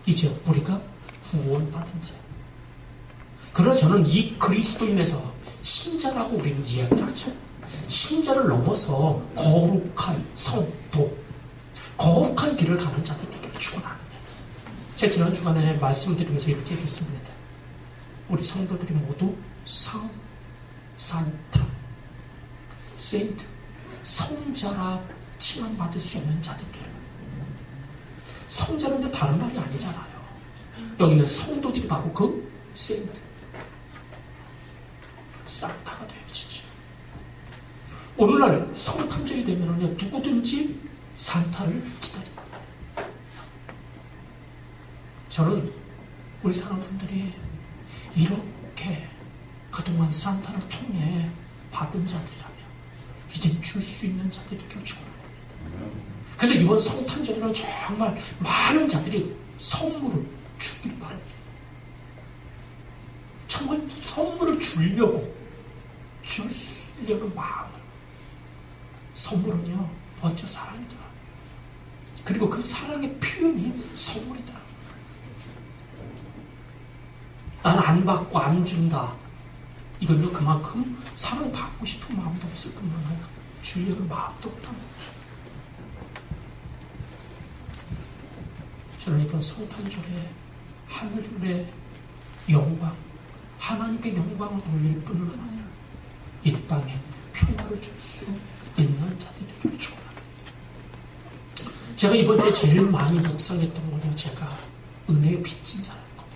이제 우리가 구원받은 자. 그러나 저는 이 그리스도인에서 신자라고 우리는 이야기를 하죠. 신자를 넘어서 거룩한 성도, 거룩한 길을 가는 자들에게 축원합니다. 제가 지난 주간에 말씀드리면서 이렇게 얘기했습니다. 우리 성도들이 모두 산타, 세인트, 성자라 칭함받을 수 있는 자들이에요. 성자는 다른 말이 아니잖아요. 여기 있는 성도들이 바로 그 세인트, 산타가 되어지죠. 오늘날 성탄절이 되면 누구든지 산타를 기다립니다. 저는 우리 사람분들이 이렇게 그동안 산타를 통해 받은 자들이라면 이제 줄 수 있는 자들에게 축원합니다. 그래서 이번 성탄절에는 정말 많은 자들이 선물을 주길 바랍니다. 정말 선물을 주려고 주려는 마음을. 선물은요 먼저 사랑이더라. 그리고 그 사랑의 표현이 선물이더라. 난 안 받고 안 준다. 이건요 그만큼 사랑받고 싶은 마음도 없을 뿐만 아니라 주려는 마음도 없다는 거죠. 저는 이번 성탄절에 하늘의 영광, 하나님께 영광을 돌릴 뿐만 아니라 이 땅에 평화를 줄 수 있는 자들에게 축원합니다. 제가 이번 주에 제일 많이 묵상했던 건요, 제가 은혜의 빚진 자라는 거예요.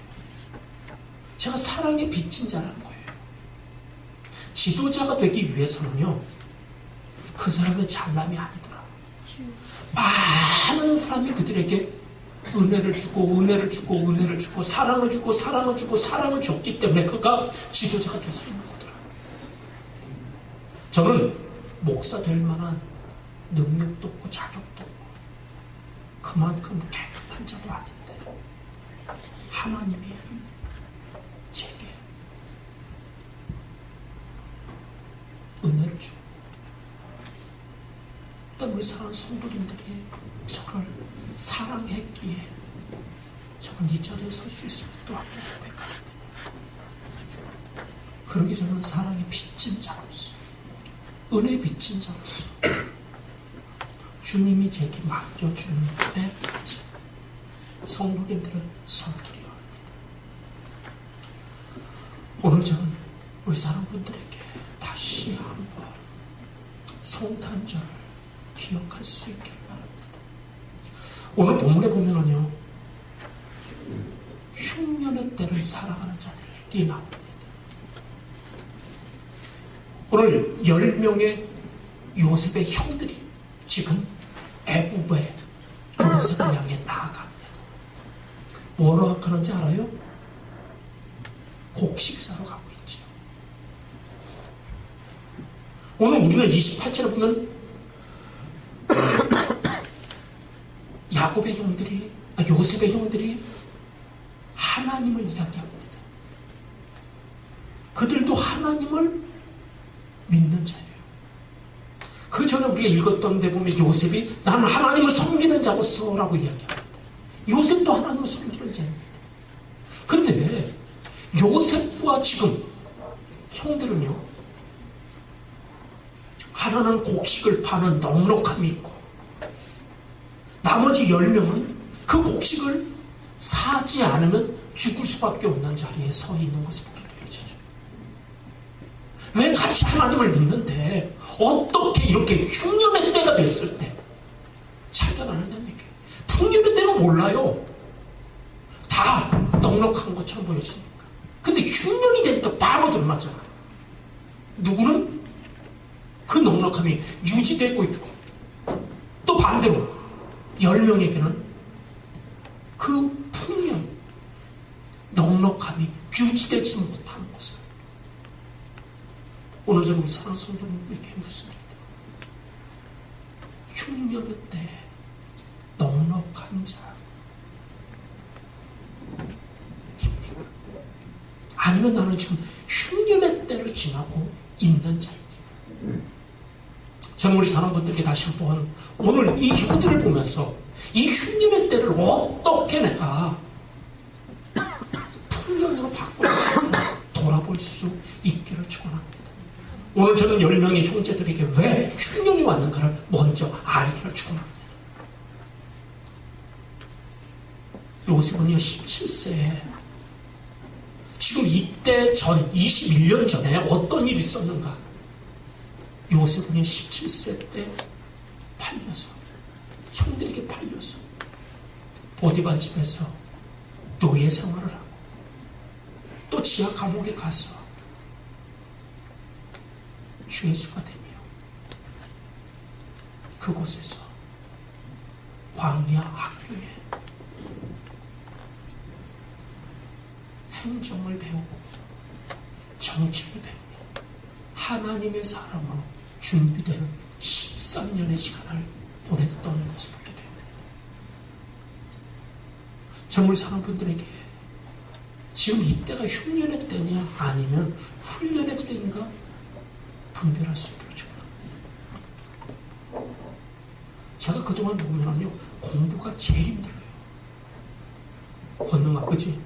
제가 사랑의 빚진 자라는 거예요. 지도자가 되기 위해서는요, 그 사람의 잘남이 아니더라. 많은 사람이 그들에게 은혜를 주고, 은혜를 주고, 은혜를 주고, 사랑을 주고, 사랑을 주고, 사랑을 줬기 때문에 그가 지도자가 될 수 있는 거더라. 저는 목사 될 만한 능력도 없고, 자격도 없고, 그만큼 깨끗한 자도 아닌데, 하나님이 제게 은혜를 주고, 또 우리 사랑하는 성도님들이 저를 사랑했기에 저는 이 자리에 설 수 있을 것도 없는 데까지. 그러기 저는 사랑의 빚진 자로서, 은혜의 빚진 자로서 주님이 제게 맡겨주는 때까지 성도님들을 섬기려 합니다. 오늘 저는 우리 사랑분들에게 다시 한번 성탄절을 기억할 수 있길 바랍니다. 오늘 본문에 보면은요, 흉년의 때를 살아가는 자들이 나옵니다. 오늘 10명의 요셉의 형들이 지금 애굽에 요셉을 향해 나아갑니다. 뭐라고 하는지 알아요? 곡식사로 가고 있죠. 오늘 우리는 28절에 보면 야곱의 형들이, 요셉의 형들이 하나님을 이야기합니다. 그들도 하나님을 믿는 자예요. 그 전에 우리가 읽었던 데 보면 요셉이 나는 하나님을 섬기는 자로서 라고 이야기합니다. 요셉도 하나님을 섬기는 자입니다. 그런데 요셉과 지금 형들은요, 하나는 곡식을 파는 넉넉함이 있고, 나머지 10명은 그 곡식을 사지 않으면 죽을 수밖에 없는 자리에 서 있는 것을 보게 되어지죠. 왜 같이 하나님을 믿는데 어떻게 이렇게 흉년의 때가 됐을 때 차이가 나느냐는 얘기예요. 풍년의 때는 몰라요. 다 넉넉한 것처럼 보여지니까. 근데 흉년이 되니까 바로 드러났잖아요. 누구는 그 넉넉함이 유지되고 있고, 또 반대로 10명에게는 그 풍년, 넉넉함이 유지되지 못한 모습. 오늘 저는 우리 사랑하는 성도님에게 묻습니다. 흉년 때 넉넉한 자입니까? 아니면 나는 지금 흉년의 때를 지나고 있는 자입니까? 저는 우리 사람분들께 다시 한번 오늘 이 형들을 보면서 이 흉년의 때를 어떻게 내가 볼 수 있기를 축원합니다. 오늘 저는 10명의 형제들에게 왜 흉년이 왔는가를 먼저 알기를 축원합니다. 요셉은요 17세에 지금 이때 전 21년 전에 어떤 일이 있었는가? 요셉은요 17세 때 팔려서 형들에게 팔려서 보디발 집에서 노예 생활을 하고 또 지하 감옥에 가서 죄수가 되며 그곳에서 광야 학교에 행정을 배우고 정치를 배우며 하나님의 사람으로 준비되는 13년의 시간을 보냈던 것을 보게 됩니다. 정말 사는 분들에게 지금 이때가 흉년의 때냐 아니면 훈련의 때인가 분별할 수 있기를 축원합니다. 제가 그동안 보면요 공부가 제일 힘들어요. 권능아 그지?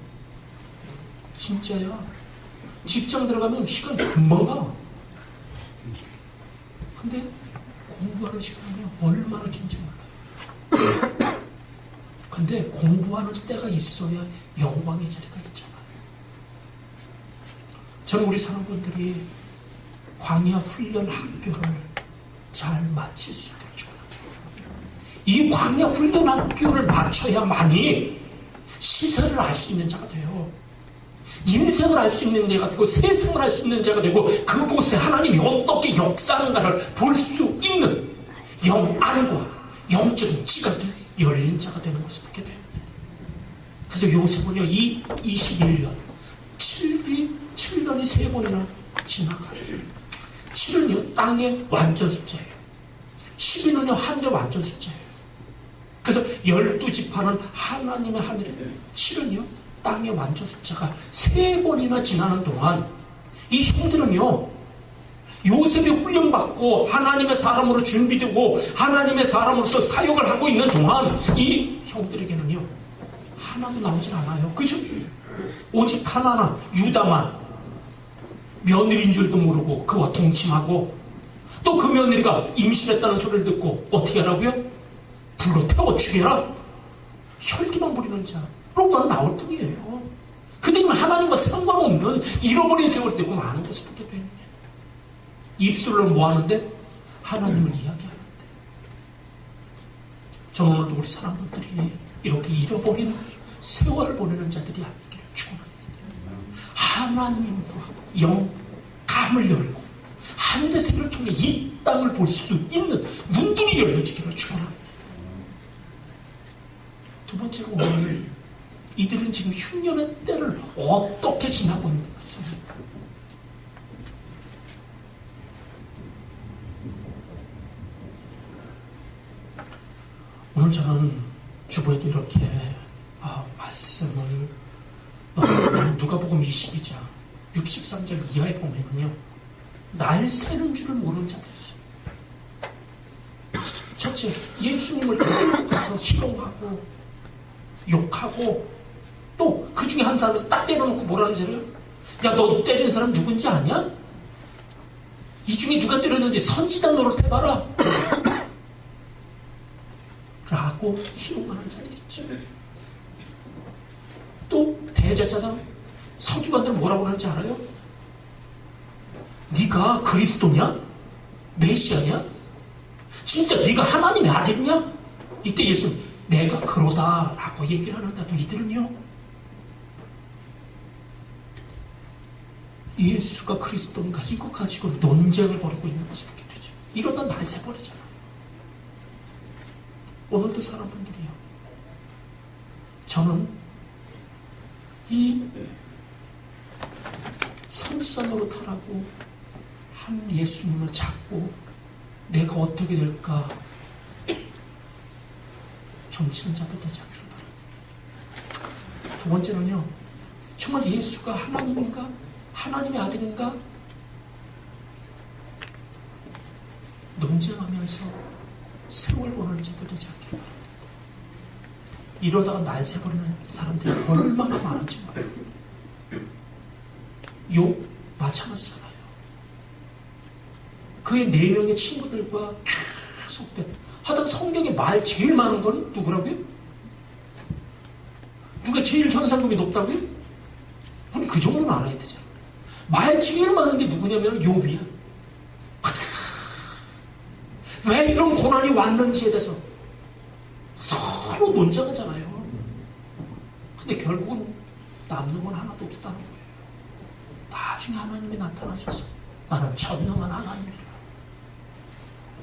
진짜야. 직장 들어가면 시간 금방 가. 근데 공부하는 시간이 얼마나 긴지 몰라요. 근데 공부하는 때가 있어야 영광의 자리가 있잖아요. 저는 우리 사람분들이 광야 훈련 학교를 잘 마칠 수 있도록 축원합니다. 이 광야 훈련 학교를 마쳐야만이 시세를 알 수 있는 자가 돼요. 인생을 알 수 있는 자가 되고 세상을 알 수 있는 자가 되고 그곳에 하나님이 어떻게 역사하는가를 볼 수 있는 영안과 영적인 지각이 열린 자가 되는 것을 보게 됩니다. 그래서 요셉은요 이 21년 7년이 3번이나 지나가요. 7은요 땅의 완전 숫자예요. 12는요 하늘의 완전 숫자예요. 그래서 12지파는 하나님의 하늘이에요. 7은요 땅의 완전 숫자가 3번이나 지나는 동안 이 형들은요 요셉이 훈련받고 하나님의 사람으로 준비되고 하나님의 사람으로서 사역을 하고 있는 동안 이 형들에게는요 하나도 나오질 않아요. 그죠? 오직 하나나 유다만 며느리인 줄도 모르고 그와 동침하고 또 그 며느리가 임신했다는 소리를 듣고 어떻게 하라고요? 불로 태워 죽여라. 혈기만 부리는 자로만 나올 뿐이에요. 그들은 하나님과 상관없는 잃어버린 세월이 되고 많은 것을 보게 됩니다. 입술로 뭐하는데? 하나님을 이야기하는데. 저는 오늘도 우리 사람들이 이렇게 잃어버린 세월을 보내는 자들이 아니기를 축원합니다. 하나님과 영감을 열고 하늘의 세계를 통해 이 땅을 볼 수 있는 눈들이 열려지기를 축원합니다. 두 번째로 오늘 이들은 지금 흉년의 때를 어떻게 지나고 있는 것입니까? 오늘 저는 주보에도 이렇게 말씀을 누가복음 22장 63절 이하에 보면요 날 새는 줄을 모르는 자들이 있어요. 첫째, 예수님을 가서 희롱하고 욕하고 또 그 중에 한 사람을 딱 때려놓고 뭐라는 줄 알아요? 야, 너 때리는 사람 누군지 아냐? 이 중에 누가 때렸는지 선지자 노릇해봐라 라고 희롱하는 자들이 있죠. 또 대제사장 서기관들 뭐라고 그러는지 알아요? 네가 그리스도냐? 메시아냐? 진짜 네가 하나님의 아들이냐? 이때 예수는 내가 그러다라고 얘기를 하는데도 이들은요 예수가 그리스도인가 이거 가지고 논쟁을 벌이고 있는 것을 보게 되죠. 이러다 날 새버리잖아요. 오늘도 사람분들이요 저는 이 선지자 노릇하라고 한 예수님을 잡고 내가 어떻게 될까 점치는 자도 되지 않길 바랍니다. 두 번째는요 정말 예수가 하나님인가? 하나님의 아들인가? 논쟁하면서 세월 보는 자도 되지 않길 바랍니다. 이러다가 날 새버리는 사람들이 얼마나 많은지 모릅니다. 욕, 마찬가지잖아요. 그의 4명의 친구들과 계속 하여튼 성경에 말 제일 많은 건 누구라고요? 누가 제일 현상금이 높다고요? 우리 그 정도는 알아야 되잖아. 말 제일 많은 게 누구냐면 욥이야. 왜 이런 고난이 왔는지에 대해서 서로 논쟁하잖아요. 근데 결국은 남는 건 하나도 없다는 거예요. 나중에 하나님이 나타나셔서 나는 전능한 하나님이라.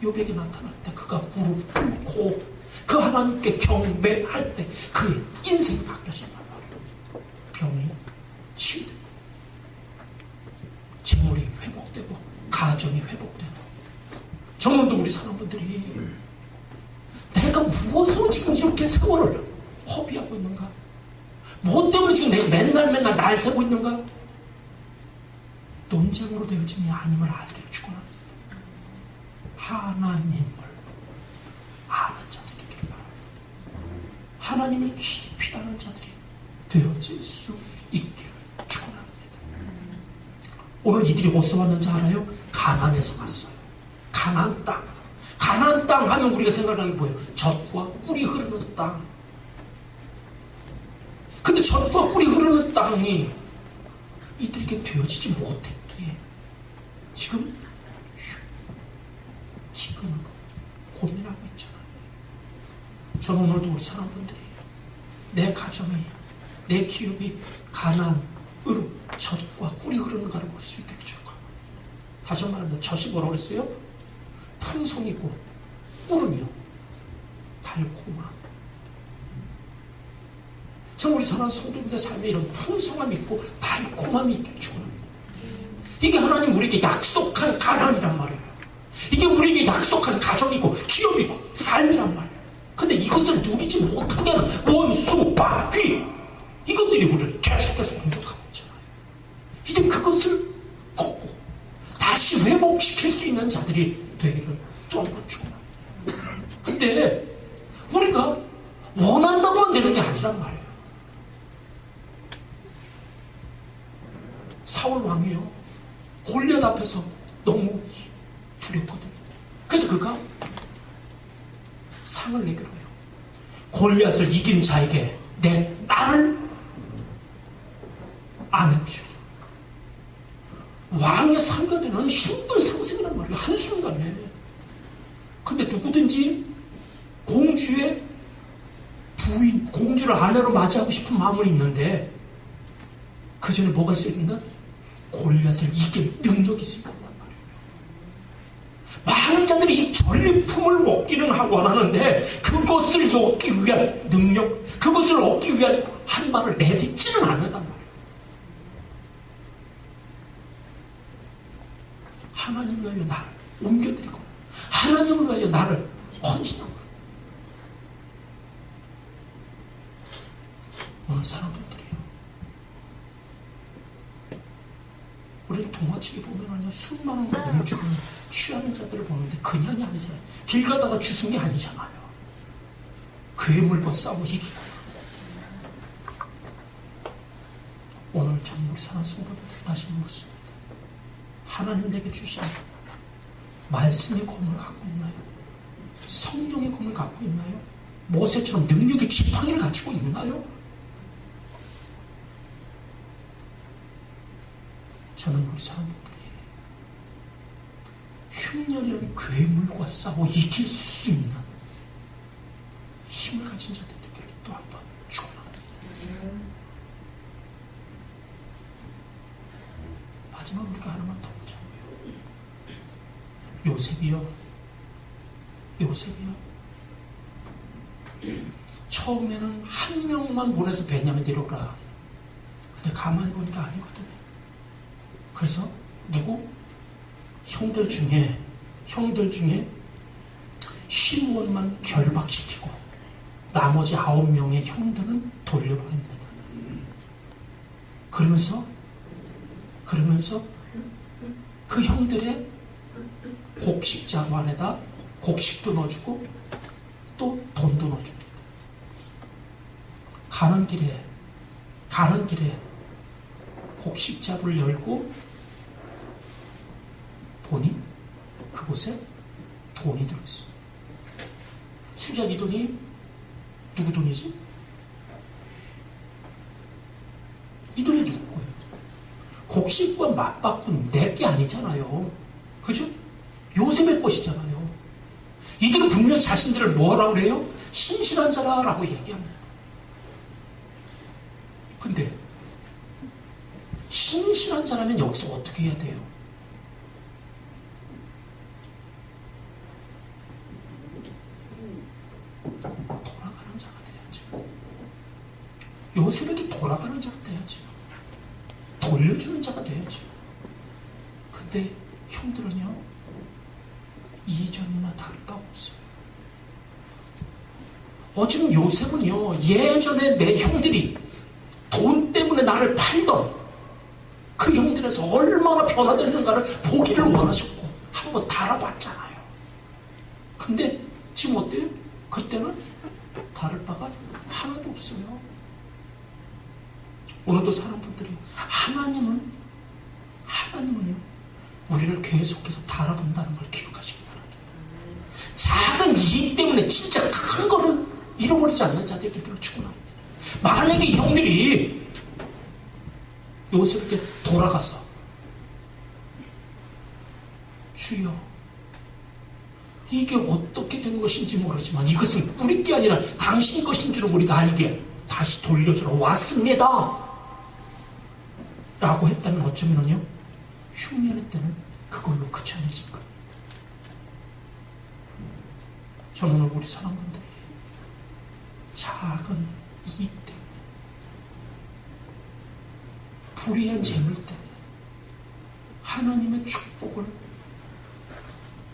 욥에게 나타날 때 그가 무릎 꿇고 그 하나님께 경배할 때 그의 인생이 바뀌어진단 말이에요. 병이 치유되고 재물이 회복되고 가정이 회복되고. 저는도 우리 사람분들이 내가 무엇으로 지금 이렇게 세월을 허비하고 있는가? 무엇 때문에 지금 내가 맨날 날 새고 있는가? 논쟁으로 되어짐이 아님을 알기를 축원합니다. 하나님을 아는 자들이 있기를 바랍니다. 하나님을 깊이 아는 자들이 되어질 수 있기를 축원합니다. 오늘 이들이 어디서 왔는지 알아요? 가나안에서 왔어요. 가나안 땅. 가나안 땅 하면 우리가 생각하는 게 뭐예요? 젖과 꿀이 흐르는 땅. 근데 젖과 꿀이 흐르는 땅이 이들에게 되어지지 못했기에 지금 기근으로 고민하고 있잖아요. 저는 오늘도 우리 사람분들이 내 가정이, 내 기업이 가나안으로 젖과 꿀이 흐르는가를 볼 수 있게 축원합니다. 다시 한번 말합니다. 젖이 뭐라고 그랬어요? 풍성이고 꿀은요 달콤함. 참 우리 사랑하는 성도님들 삶에 이런 풍성함이 있고 달콤함이 있기를 축원합니다. 이게 하나님 우리에게 약속한 가나안이란 말이에요. 이게 우리에게 약속한 가정이고 기업이고 삶이란 말이에요. 근데 이것을 누리지 못하게 하는 원수, 마귀 이것들이 우리를 계속해서 공격하고 있잖아요. 이제 그것을 꺾고 다시 회복시킬 수 있는 자들이 되기를 또 한 번 축원합니다. 근데 우리가 원한다고만 되는 게 아니란 말이에요. 사울 왕이요 골리앗 앞에서 너무 두렵거든요. 그래서 그가 상을 내기로 해요. 골리앗을 이긴 자에게 내 딸을 아내주라. 왕의 상가 되는 힘든 상승이란 말이에요. 한순간에. 근데 누구든지 공주의 부인, 공주를 아내로 맞이하고 싶은 마음은 있는데 그 전에 뭐가 있어야 된다? 골리앗을 이길 능력이 있어야 된단 말이에요. 많은 자들이 이 전리품을 얻기는 하고 하는데 그것을 얻기 위한 능력, 그것을 얻기 위한 한 말을 내딛지는 않는단 말이에요. 하나님을 위하여 나를 옮겨드리고 하나님을 위하여 나를 헌신하고. 어느 사람들이요 우리 동화책에 보면은요 수많은 공주를 취하는 자들을 보는데 그냥이 아니잖아요. 길 가다가 주순 게 아니잖아요. 괴물과 싸우고 이기고. 오늘 참 우리 사랑하는 성도들 다시 묻습니다. 하나님 내게 주신 말씀의 검을 갖고 있나요? 성령의 검을 갖고 있나요? 모세처럼 능력의 지팡이를 가지고 있나요? 저는 우리 사람들이 흉년이라는 괴물과 싸워 이길 수 있는 힘을 가진 자들에게 또 한 번 축원합니다. 마지막 우리가 하나만 더 보자고요. 요셉이요. 처음에는 한 명만 보내서 베냐민 데려오라. 근데 가만히 보니까 아니거든요. 그래서 누구? 형들 중에 시므온만 결박시키고 나머지 9명의 형들은 돌려보냅니다. 그러면서 그 형들의 곡식자루 안에다 곡식도 넣어주고 또 돈도 넣어줍니다. 가는 길에 곡식자루를 열고 그곳에 돈이 들어있어요. 수작 이 돈이 누구 돈이지? 이 돈이 누구 거예요? 곡식과 맞바꾼 내게 아니잖아요. 그죠? 요셉의 것이잖아요. 이들은 분명 자신들을 뭐라고 그래요? 신실한 자라라고 얘기합니다. 근데 신실한 자라면 여기서 어떻게 해야 돼요? 돌아가는 자가 돼야죠. 요셉에게 돌아가는 자가 돼야죠. 돌려주는 자가 돼야죠. 근데 형들은요, 이전이나 다를 바 없어요. 어쩌면 요셉은요, 예전에 내 형들이 돈 때문에 나를 팔던 그 형들에서 얼마나 변화됐는가를 보기를 원하셨고 한번 달아봤잖아요. 근데 지금 어때요? 그때는 다를 바가 하나도 없어요. 오늘도 사람들이 하나님은요 우리를 계속해서 달아본다는 걸 기억하시기 바랍니다. 작은 이익 때문에 진짜 큰 거를 잃어버리지 않는 자들이 되기를 축원합니다. 만약에 형들이 요셉에게 돌아가서 주여 이게 어떻게 된 것인지 모르지만 이것은 우리 게 아니라 당신 것인 줄은 우리가 알게 다시 돌려주러 왔습니다 라고 했다면 어쩌면요 흉년의 때는 그걸로 그쳐내지 겁니다. 저는 오늘 우리 사람들이 작은 이익 때문에 불의한 재물 때문에 하나님의 축복을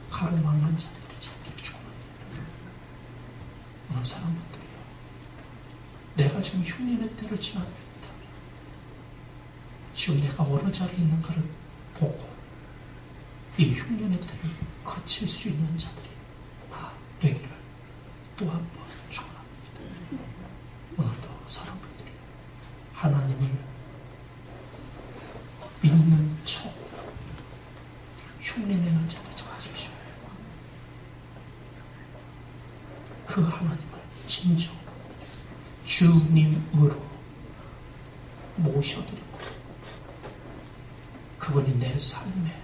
가로막는 자들이 찾기를 축원합니다. 오늘 사람들이요 내가 지금 흉년의 때를 지나고 있다면 지금 내가 어느 자리에 있는가를 보고 이 흉년의 때를 거칠 수 있는 자들이 다 되기를 또 한 번 축원합니다. 오늘도 사람들이 하나님을 믿는 척 흉내내는 자들 좀 하십시오. 그 하나님을 진정 주님으로 모셔드리고 그분이 내 삶의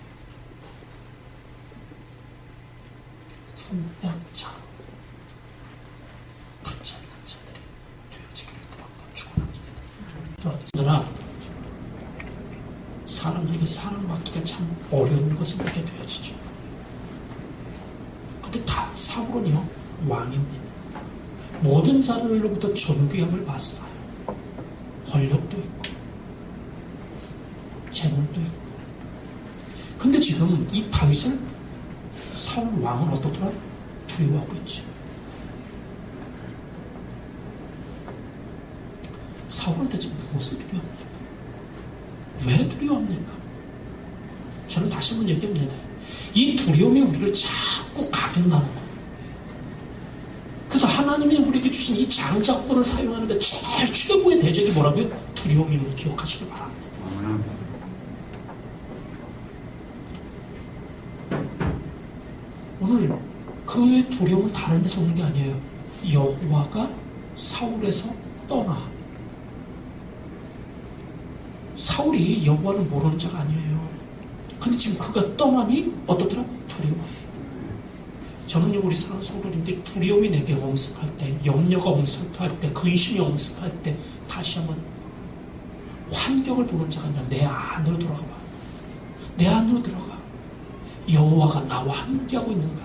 후원자로 붙잡는 자들이 되어지기를 또 한번 축원합니다. 또한 사람들에게 사랑받기가 참 어려운 것을 보게 되어지죠. 근데 다 사울은요 왕입니다. 모든 자들로부터 존귀함을 받아요. 권력도 있고 재물도 있고. 근데 지금 이 다윗을 사울 왕은 어떻더라? 두려워하고 있죠. 사울은 대체 무엇을 두려워합니까? 왜 두려워합니까? 저는 다시 한번 얘기합니다. 이 두려움이 우리를 자꾸 가둔다는 거예요. 그래서 하나님이 우리에게 주신 이 장자권을 사용하는데 제일 최고의 대적이 뭐라고요? 두려움임을 기억하시기 바랍니다. 오늘 그의 두려움은 다른 데서 오는 게 아니에요. 여호와가 사울에서 떠나. 사울이 여호와를 모르는 자가 아니에요. 근데 지금 그가 떠나니 어떻더라? 두려워합니다. 저는요 우리 사랑 성도님들이 두려움이 내게 엄습할 때, 염려가 엄습할 때, 근심이 엄습할 때 다시 한번 환경을 보는 자가 아니라 내 안으로 들어가 봐. 내 안으로 들어가. 여호와가 나와 함께하고 있는가?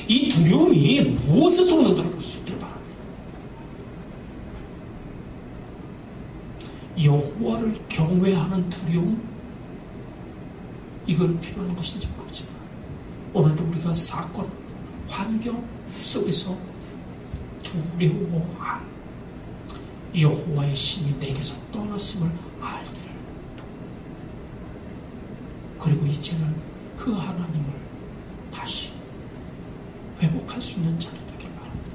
이 두려움이 무엇에서 오는가를 볼 수 있길 바랍니다. 여호와를 경외하는 두려움, 이건 필요한 것인지 모르지만 오늘도 우리가 사건, 환경 속에서 두려워함, 여호와의 신이 내게서 떠났음을 알기를, 그리고 이제는 그 하나님을 다시 회복할 수 있는 자들 되길 바랍니다.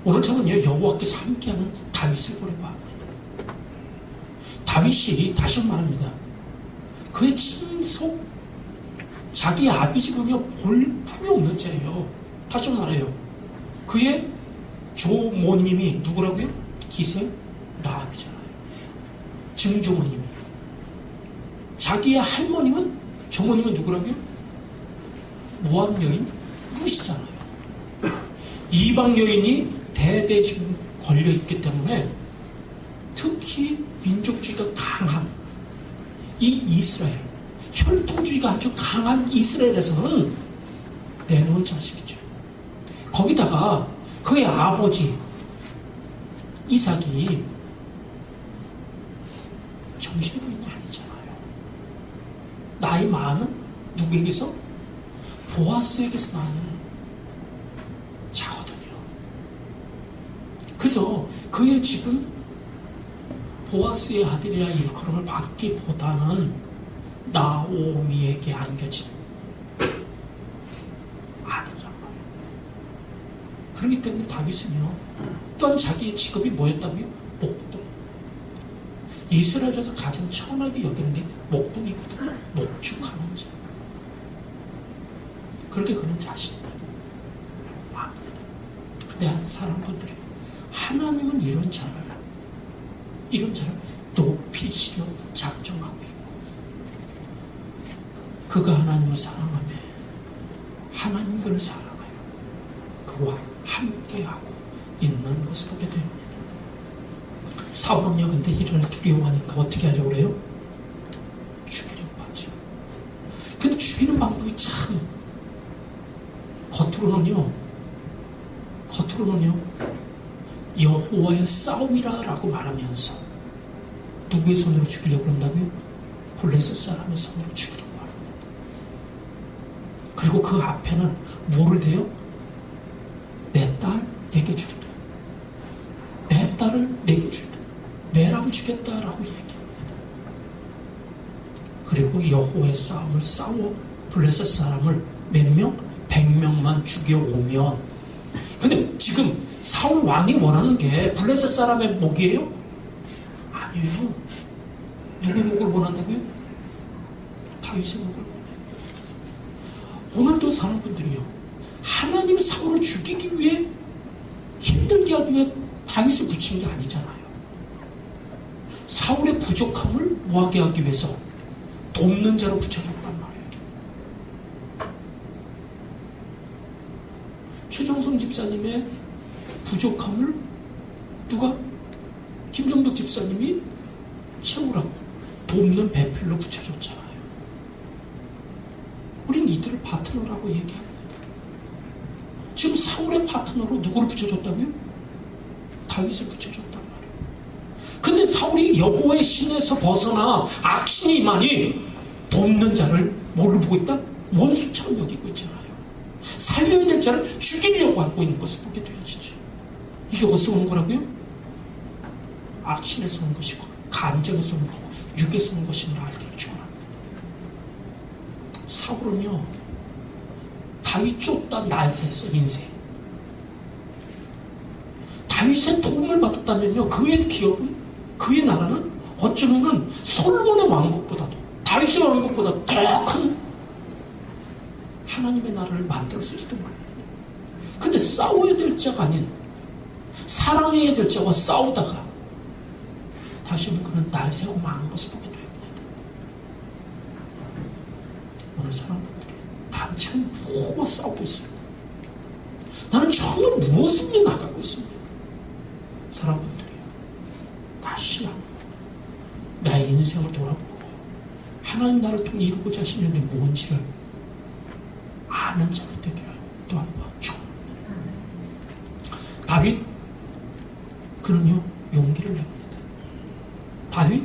오늘 저는요 여호와께서 함께하는 다윗을 보려고 합니다. 다윗이 다시 말합니다. 그의 친속 자기 아비지는요 볼품이 없는 자예요. 다시 말해요. 그의 조모님이 누구라고요? 기생 라합이잖아요. 증조모님이. 자기의 할머님은 조모님은 누구라고요? 모압 여인 룻이잖아요. 이방 여인이 대대 지금 걸려 있기 때문에 특히 민족주의가 강한 이 이스라엘, 혈통주의가 아주 강한 이스라엘에서는 내놓은 자식이죠. 거기다가 그의 아버지 이삭이 정신부인이 아니잖아요. 나이 많은 누구에게서? 보아스에게서 많은 자거든요. 그래서 그의 집은 보아스의 아들이라 일컬음을 받기보다는 나오미에게 안겨진 아들이란 말이에요. 그렇기 때문에 다윗은요, 또한 자기의 직업이 뭐였다고요? 목동. 이스라엘에서 가장 천하게 여기는 게 목동이거든요. 목축하는 자. 그렇게 그는 자신다. 압니다. 근데 사람들이 하나님은 이런 자를 높이시려 작정하고 있고, 그가 하나님을 사랑하며 하나님 그를 사랑하여 그와 함께하고 있는 것을 보게 됩니다. 사울은요, 근데 이를 두려워하니까 어떻게 하려고 그래요? 죽이려고 하죠. 근데 죽이는 방법이 참, 겉으로는요 여호와의 싸움이라고 말하면서 누구의 손으로 죽이려고 그런다고요? 블레셋 사람의 손으로 죽이려고 합니다. 그리고 그 앞에는 뭐를 대요? 내 딸 내게 주리라. 내 딸을 내게 주리라. 메랍을 주겠다라고 얘기합니다. 그리고 여호와의 싸움을 싸워 블레셋 사람을 몇 명? 100명만 죽여오면, 근데 지금 사울 왕이 원하는 게 블레셋 사람의 목이에요? 아니에요. 누구의 목을 원한다고요? 다윗의 목을 원해요. 오늘도 사람분들이요, 하나님이 사울을 죽이기 위해, 힘들게 하기 위해 다윗을 붙인 게 아니잖아요. 사울의 부족함을 뭐하게 하기 위해서 돕는 자로 붙여줬단 말이에요. 최정성 집사님의 부족함을 누가? 김정덕 집사님이 채우라고 돕는 배필로 붙여줬잖아요. 우린 이들을 파트너라고 얘기합니다. 지금 사울의 파트너로 누구를 붙여줬다고요? 다윗을 붙여줬단 말이에요. 근데 사울이 여호와의 신에서 벗어나 악신이 임하니 돕는 자를 뭘로 보고 있다? 원수처럼 여기고 있잖아요. 살려야 될 자를 죽이려고 하고 있는 것을 보게 되어지죠. 이게 어디서 오는 거라고요? 악신에서 온 것이고, 감정에서 온 거고, 육에서 온 것임을 알기를 축원합니다. 사울은요, 다윗 쫓다 날 샜어, 인생. 다윗의 도움을 받았다면요, 그의 기업은, 그의 나라는 어쩌면은 솔로몬의 왕국보다도, 다윗의 왕국보다 더 큰 하나님의 나라를 만들었을지도 몰라요. 근데 싸워야 될 자가 아닌 사랑해야 될 자와 싸우다가 다시는 그는 날 새고 마는 것을 보게 됩니다. 오늘 사람들이 단체는 뭐와 싸우고 있습니까? 나는 정말 무엇을 위해 나가고 있습니까? 사람들이요, 다시 한번 나의 인생을 돌아보고 하나님 나를 통해 이루고자 하시는 일이 뭔지를 아는 자들 되기를 또 한 번 축원합니다. 다윗, 그는요 용기를 냅니다. 다윗,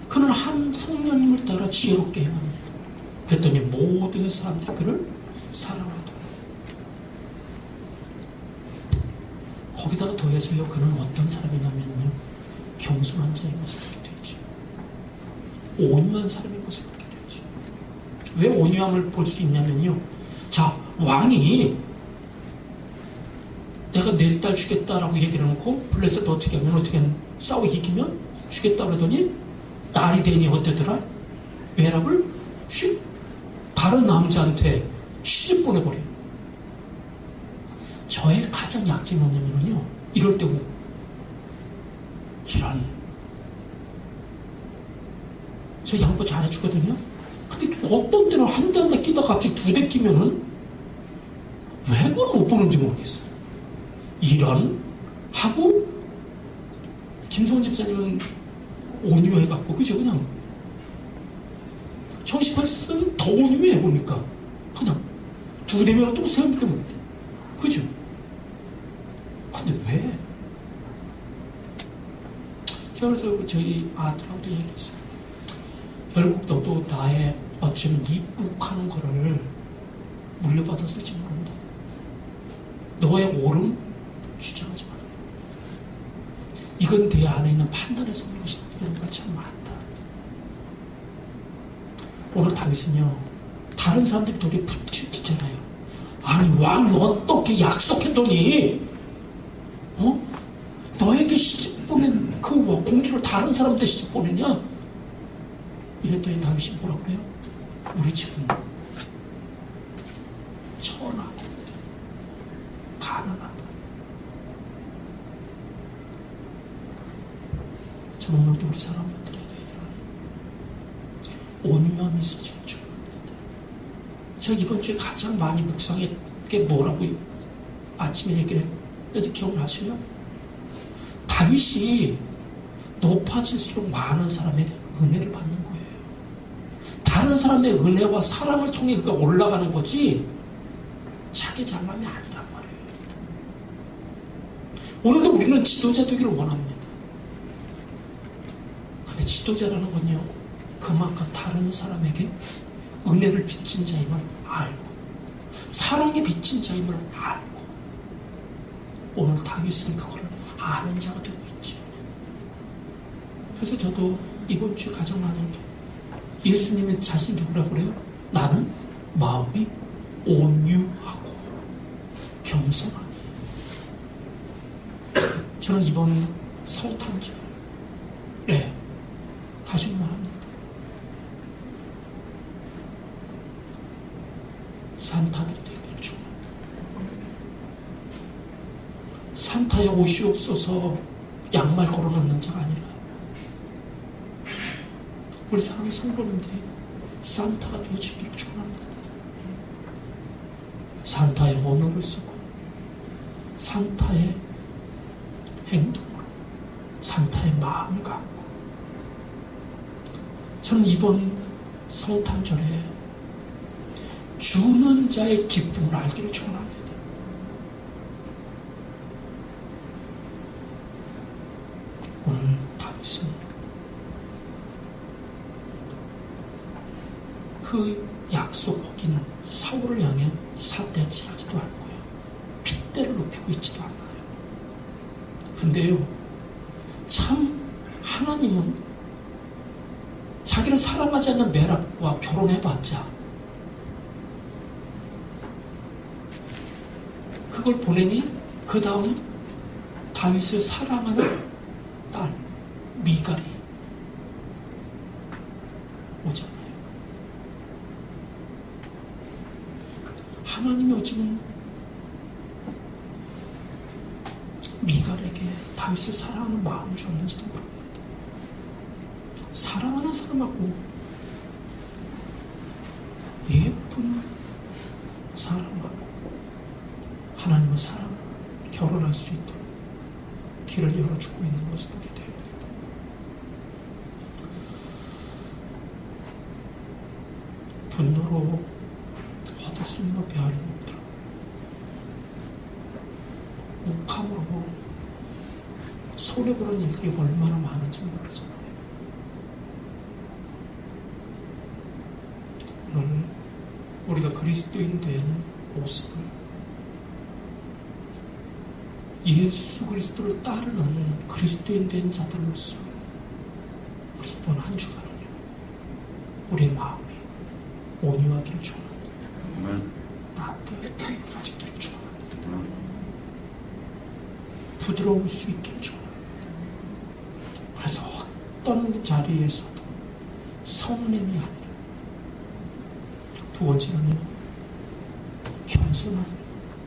그는 한 성령님을 따라 지혜롭게 행합니다. 그랬더니 모든 사람들이 그를 사랑하더라. 거기다가 더해서요, 그는 어떤 사람이냐면요, 겸손한 자인 것을 보게 되죠. 온유한 사람인 것을 보게 되죠. 왜 온유함을 볼 수 있냐면요, 자, 왕이 내가 내 딸 주겠다라고 얘기를 해놓고 블레셋 어떻게 하면, 싸워 이기면 주겠다 그러더니 날이 되니 어때더라? 메랍을 다 다른 남자한테 시집 보내버려요. 저의 가장 약점이 뭐냐면요, 이럴 때 이런, 저 양보 잘해주거든요. 근데 어떤 때는 한 대 끼다 갑자기 두 대 끼면은 왜 그걸 못 보는지 모르겠어요. 이런 하고, 김성훈 집사님은 온유해갖고, 그죠? 그냥 정식하셨으면 더 온유해 보니까 그냥 두 대면 또 세우기 때문에, 그죠? 근데 왜? 제가 그래서 저희 아들하고도 얘기했어요. 결국 너도 나의 어쩌면 입국하는 거를 물려받았을지 모른다. 너의 옳음 주장하지 마라. 이건 내 안에 있는 판단의 성령이신 경우가 참 많다. 오늘 다윗은요, 다른 사람들이 도리어 붙이잖아요. 아니, 왕이 어떻게 약속했더니 너에게 시집 보낸 그 공주를 다른 사람한테 시집 보내냐? 이랬더니 다윗이 뭐라고 그래요? 우리 집은 천하고 가난하다. 저는 오늘도 우리 사람들에게 이런 온유함이 있어지길 축원합니다. 제가 이번 주에 가장 많이 묵상한 게 뭐라고 아침에 얘기를 했는지 기억나시나요? 다윗이 높아질수록 많은 사람의 은혜를 받는 거예요. 다른 사람의 은혜와 사랑을 통해 그가 올라가는 거지 자기 장남이 아니란 말이에요. 오늘도 우리는 지도자 되기를 원합니다. 근데 지도자라는 건요, 그만큼 다른 사람에게 은혜를 빚진 자임을 알고 사랑에 빚진 자임을 알고, 오늘 다윗은 그거를 아는 자가 되고 있죠. 그래서 저도 이번 주에 가장 많은 게, 예수님의 자신 누구라고 그래요? 나는 마음이 온유하고 겸손하니. 저는 이번 성탄절에 다시 말합니다. 산타들이 되기를 축원합니다. 산타의 옷이 없어서 양말 걸어놓는 자가 아니라, 우리 사랑하는 성도님들이 산타가 되어지기를 축원합니다. 산타의 언어를 쓰고 산타의 행동으로 산타의 마음을 갖고, 저는 이번 성탄절에 주는 자의 기쁨을 알기를 축원합니다. 오늘 다윗은 그 약속 어기는 사울을 향해 사대질하지도 않고요, 핏대를 높이고 있지도 않아요. 근데요, 참 하나님은 자기를 사랑하지 않는 메랍과 결혼해봤자 그걸 보내니 그 다음 다윗을 사랑하는 딸 미갈이 오잖아요. 하나님이 어찌면 미갈에게 다윗을 사랑하는 마음을 줬는지도 모릅니다. 사랑하는 사람하고 예쁜 사람하고 하나님은 사랑, 결혼할 수 있도록 길을 열어주고 있는 것을 보게 됩니다. 분노로 얻을 수 있는 법이 아닙니다. 욱함으로 손해보는 일들이 얼마나 많은지 모르잖아요. 오늘 우리가 그리스도인 된 모습을, 예수 그리스도를 따르는 그리스도인 된 자들로서 우리 이번 한 주간은요, 우리의 마음이 온유하기를 축원합니다. 따뜻함을 가지기를 축원합니다. 부드러울 수 있기를 축원합니다. 그래서 어떤 자리에서도 성냄이 아니라 두 번째는요, 겸손한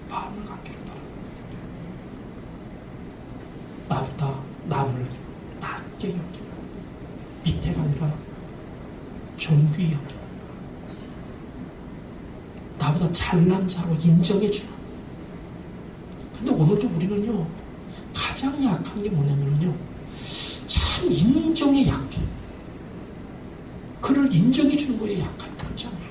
마음을 갖기를 바랍니다. 나보다 남을 낮게 여기는, 밑에가 아니라 존귀 여기는, 나보다 잘난 자로 인정해주는. 근데 오늘도 우리는요, 가장 약한 게 뭐냐면요, 참 인정에 약해. 그를 인정해주는 거에 약한 때가 참 많아요.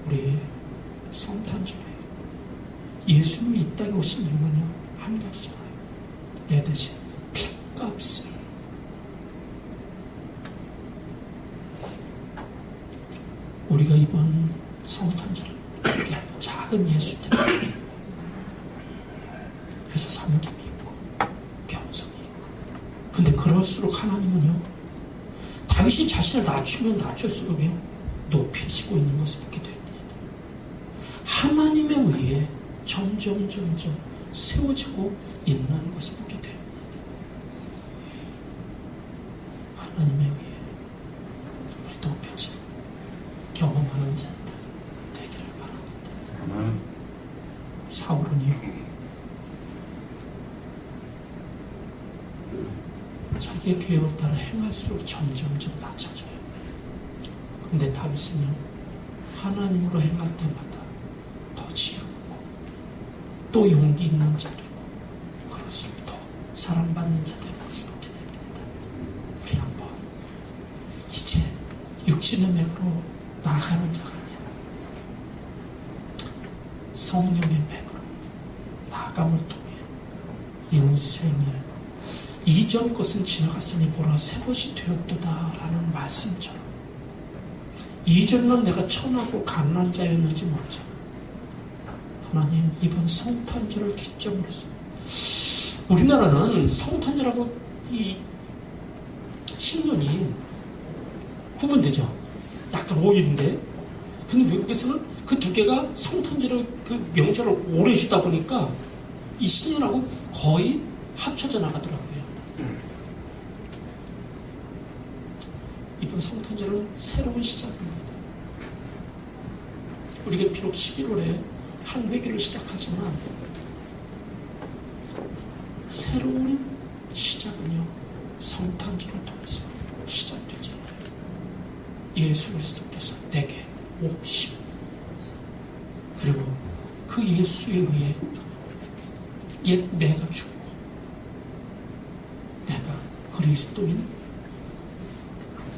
우리 성탄절에 예수님이 이 땅에 오신 이유는요, 한 가지잖아요. 내 대신 핏값을. 우리가 이번 성탄절은 작은 예수 때문에, 그래서 섬김이 있고 겸손이 있고. 근데 그럴수록 하나님은요, 다윗이 자신을 낮추면 낮출수록요 높이시고 있는 것을 보게 됩니다. 하나님에 의해 점점 세워지고 있는 것을 보게 됩니다. 하나님에 의해 우리 높여지는 경험하는 자들 되기를 바랍니다. 사울은요, 자기의 계획을 따라 행할수록 점점 낮아져요. 근데 다윗은요, 하나님으로 행할 때마다 더 지혜롭고 또 용기 있는 자 되고, 그럴수록 더 사랑받는 자 되는 것을 보게 됩니다. 우리 한번 이제 육신의 맥으로 나아가는 자가 아니라 성령의 맥으로 나아감을 통해 인생의 이전 것은 지나갔으니 보라 새 것이 되었도다 라는 말씀처럼, 이전만 내가 천하고 가난한 자였는지 모르잖아. 하나님, 이번 성탄절을 기점으로 해서, 우리나라는 성탄절하고 이 신년이 구분되죠. 약간 오일인데, 근데 외국에서는 그 두 개가 성탄절을, 그 명절을 오래 쉬다 보니까 이 신년하고 거의 합쳐져 나가더라고요. 이번 성탄절은 새로운 시작입니다. 우리가 비록 11월에 한 회기를 시작하지만 새로운 시작은요, 성탄절을 통해서 시작되잖아요. 예수 그리스도께서 내게 오심, 그리고 그 예수에 의해 옛 내가 죽고 내가 그리스도인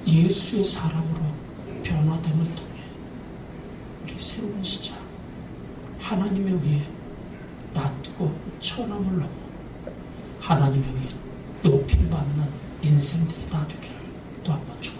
예수의 사람으로 변화됨을 통해 우리 새로운 시작, 하나님에 의해 낮고 천함을 넘어 하나님에 의해 높임받는 인생들이 다 되기를 또 한 번 축복합니다.